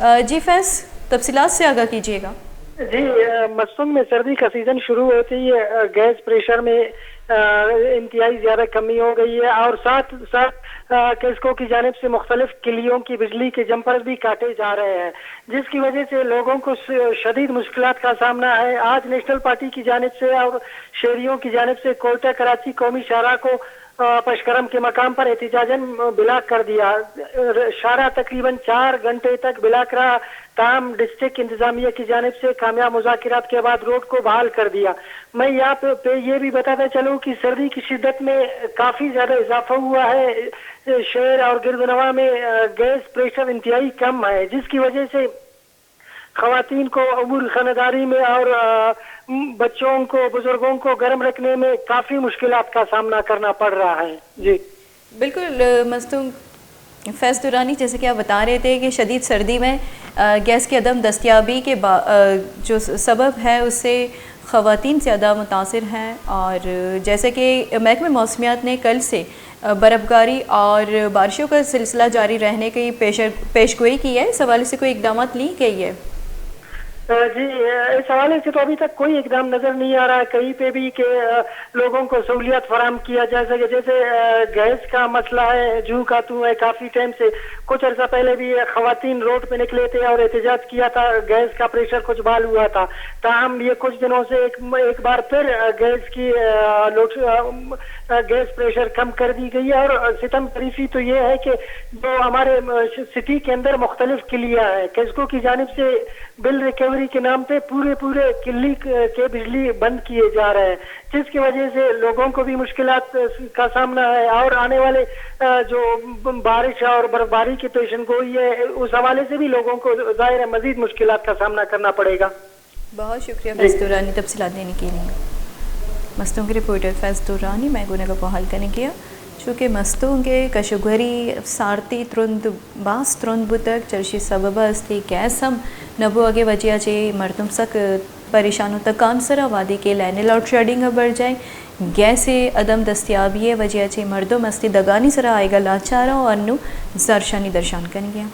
جی فیض، تفصیلات سے آگاہ کیجیے گا۔ جی، مستونگ میں سردی کا سیزن شروع ہوتے ہی گیس پریشر میں انتہائی زیادہ کمی ہو گئی ہے، اور ساتھ ساتھ کیسکو کی جانب سے مختلف کلیوں کی بجلی کے جمپر بھی کاٹے جا رہے ہیں، جس کی وجہ سے لوگوں کو شدید مشکلات کا سامنا ہے۔ آج نیشنل پارٹی کی جانب سے اور شہریوں کی جانب سے کوئٹہ کراچی قومی شاہراہ کو پشکرم کے مقام پر احتجاجاً بلاک کر دیا۔ شاہراہ تقریباً 4 گھنٹے تک بلاک رہا، تاہم ڈسٹرکٹ انتظامیہ کی جانب سے کامیاب مذاکرات کے بعد روڈ کو بحال کر دیا۔ میں یہاں پہ یہ بھی بتاتا چلوں کہ سردی کی شدت میں کافی زیادہ اضافہ ہوا ہے۔ شہر اور گردنواں میں گیس پریشر انتہائی کم ہے، جس کی وجہ سے خواتین کو امور خانداری میں اور بچوں کو، بزرگوں کو گرم رکھنے میں کافی مشکلات کا سامنا کرنا پڑ رہا ہے۔ جی بالکل مستونگ، فیض دورانی، جیسے کہ آپ بتا رہے تھے کہ شدید سردی میں گیس کی عدم دستیابی کے جو سبب ہے اس سے خواتین زیادہ متاثر ہیں، اور جیسے کہ محکمہ موسمیات نے کل سے برفباری اور بارشوں کا سلسلہ جاری رہنے کی پیشگوئی کی ہے، اس حوالے سے کوئی اقدامات لی گئی ہے؟ جی، اس حوالے سے تو ابھی تک کوئی اقدام نظر نہیں آ رہا ہے کہیں پہ بھی کہ لوگوں کو سہولیات فراہم کیا جا سکے۔ جیسے گیس کا مسئلہ ہے، جو کا تو ہے، کافی ٹائم سے کچھ عرصہ پہلے بھی خواتین روڈ پہ نکلے تھے اور احتجاج کیا تھا، گیس کا پریشر کچھ بحال ہوا تھا، تاہم یہ کچھ دنوں سے ایک بار پھر گیس پریشر کم کر دی گئی ہے۔ اور ستم فریسی تو یہ ہے کہ جو ہمارے سٹی کے اندر مختلف کلیاں ہیں، کیسکو کی جانب سے بل ریکوری کے نام پہ پورے کلی کے بجلی بند کیے جا رہے ہیں، جس کی وجہ سے لوگوں کو بھی مشکلات کا سامنا ہے، اور آنے والے جو بارش اور برفباری کی پیشن گوئی ہے اس حوالے سے بھی لوگوں کو ظاہر ہے مزید مشکلات کا سامنا کرنا پڑے گا۔ بہت شکریہ فیض دورانی تفصیلات دینے کے لیے۔ مستونگ رپورٹر فیض دورانی میں گنگا بحال کرنے گیا چونکہ مستونگ کشگری سارتی ترند باس ترند بتک چرشی سبب استی گیس ہم نبو اگے وجہ چے مردم سک پریشانوں تک کانسرا وادی کے لائن لوڈ شیڈنگ بڑھ جائے، گیس عدم دستیابی وجہ چے مردم استی دگانی سرا آئے گا لاچارا اور نو زرشانی درشان کریں گیا۔